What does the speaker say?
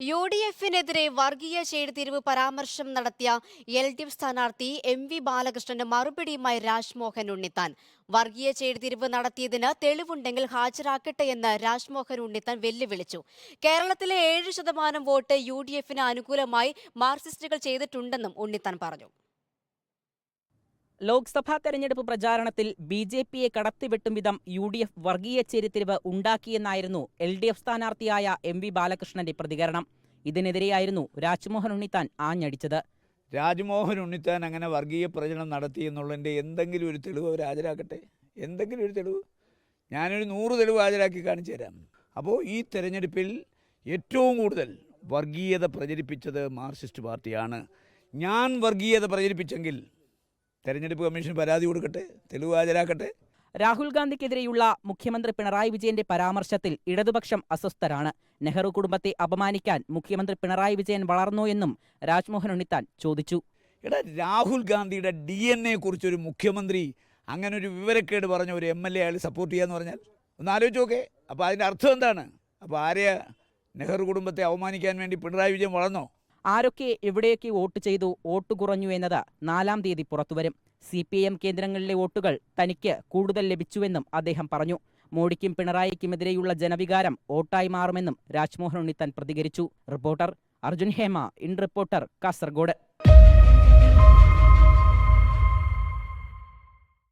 യു.ഡി.എഫിനെതിരെ വർഗീയ ചേരിതിരിവ് പരാമർശം നടത്തിയ എൽ.ഡി.എഫ് സ്ഥാനാർത്ഥി എം.വി. ബാലകൃഷ്ണന് മറുപടിയുമായി രാജ്മോഹൻ ഉണ്ണിത്താൻ. വർഗീയ ചേരിതിരിവ് നടത്തിയതിന് തെളിവുണ്ടെങ്കിൽ ഹാജരാക്കട്ടെയെന്ന് രാജ്മോഹൻ ഉണ്ണിത്താൻ വെല്ലുവിളിച്ചു. കേരളത്തിലെ 7% വോട്ട് യു.ഡി.എഫിന് അനുകൂലമായി മാർക്സിസ്റ്റുകൾ ചെയ്തിട്ടുണ്ടെന്നും ഉണ്ണിത്താൻ പറഞ്ഞു. ലോക്സഭാ തെരഞ്ഞെടുപ്പ് പ്രചാരണത്തിൽ ബി.ജെ.പിയെ കടത്തിവെട്ടും വിധം യു.ഡി.എഫ് വർഗീയ ചേരിതിരിവ് ഉണ്ടാക്കിയെന്നായിരുന്നു എൽ.ഡി.എഫ് സ്ഥാനാർത്ഥിയായ എം.വി. ബാലകൃഷ്ണന്റെ പ്രതികരണം. ഇതിനെതിരെയായിരുന്നു രാജ്മോഹൻ ഉണ്ണിത്താൻ ആഞ്ഞടിച്ചത്. രാജ്മോഹൻ ഉണ്ണിത്താൻ അങ്ങനെ വർഗീയ പ്രചരണം നടത്തി എന്നുള്ളതിൻ്റെ എന്തെങ്കിലും ഒരു തെളിവ് അവർ ഹാജരാക്കട്ടെ. എന്തെങ്കിലും ഒരു തെളിവ് ഞാനൊരു 100 തെളിവ് ഹാജരാക്കി കാണിച്ചു തരാം. അപ്പോൾ ഈ തെരഞ്ഞെടുപ്പിൽ ഏറ്റവും കൂടുതൽ വർഗീയത പ്രചരിപ്പിച്ചത് മാർക്സിസ്റ്റ് പാർട്ടിയാണ്. ഞാൻ വർഗീയത പ്രചരിപ്പിച്ചെങ്കിൽ തെരഞ്ഞെടുപ്പ് കമ്മീഷൻ പരാതി കൊടുക്കട്ടെ, തെളിവ് ഹാജരാക്കട്ടെ. രാഹുൽ ഗാന്ധിക്കെതിരെയുള്ള മുഖ്യമന്ത്രി പിണറായി വിജയന്റെ പരാമർശത്തിൽ ഇടതുപക്ഷം അസ്വസ്ഥരാണ്. നെഹ്റു കുടുംബത്തെ അപമാനിക്കാൻ മുഖ്യമന്ത്രി പിണറായി വിജയൻ വളർന്നോ എന്നും രാജ്മോഹൻ ഉണ്ണിത്താൻ ചോദിച്ചു. രാഹുൽ ഗാന്ധിയുടെ DNA കുറിച്ചൊരു മുഖ്യമന്ത്രി അങ്ങനെ ഒരു വിവരക്കേട് പറഞ്ഞ ഒരു MLA അയാൾ സപ്പോർട്ട് ചെയ്യാന്ന് പറഞ്ഞാൽ ഒന്ന് ആലോചിച്ച് നോക്കേ. അപ്പോൾ അതിൻ്റെ അർത്ഥം എന്താണ്? അപ്പോൾ ആരെയാ നെഹ്റു കുടുംബത്തെ അവമാനിക്കാൻ വേണ്ടി പിണറായി വിജയൻ വളർന്നോ? ആരൊക്കെ എവിടെയൊക്കെ വോട്ട് ചെയ്തു, വോട്ട് കുറഞ്ഞു എന്നത് 4-ാം തീയതി പുറത്തുവരും. CPIM കേന്ദ്രങ്ങളിലെ വോട്ടുകൾ തനിക്ക് കൂടുതൽ ലഭിച്ചുവെന്നും അദ്ദേഹം പറഞ്ഞു. മോഡിക്കും പിണറായിക്കുമെതിരെയുള്ള ജനവികാരം വോട്ടായി മാറുമെന്നും രാജ്മോഹൻ ഉണ്ണിത്താൻ പ്രതികരിച്ചു. Reporter Arjun Hema, in reporter, Kasaragod.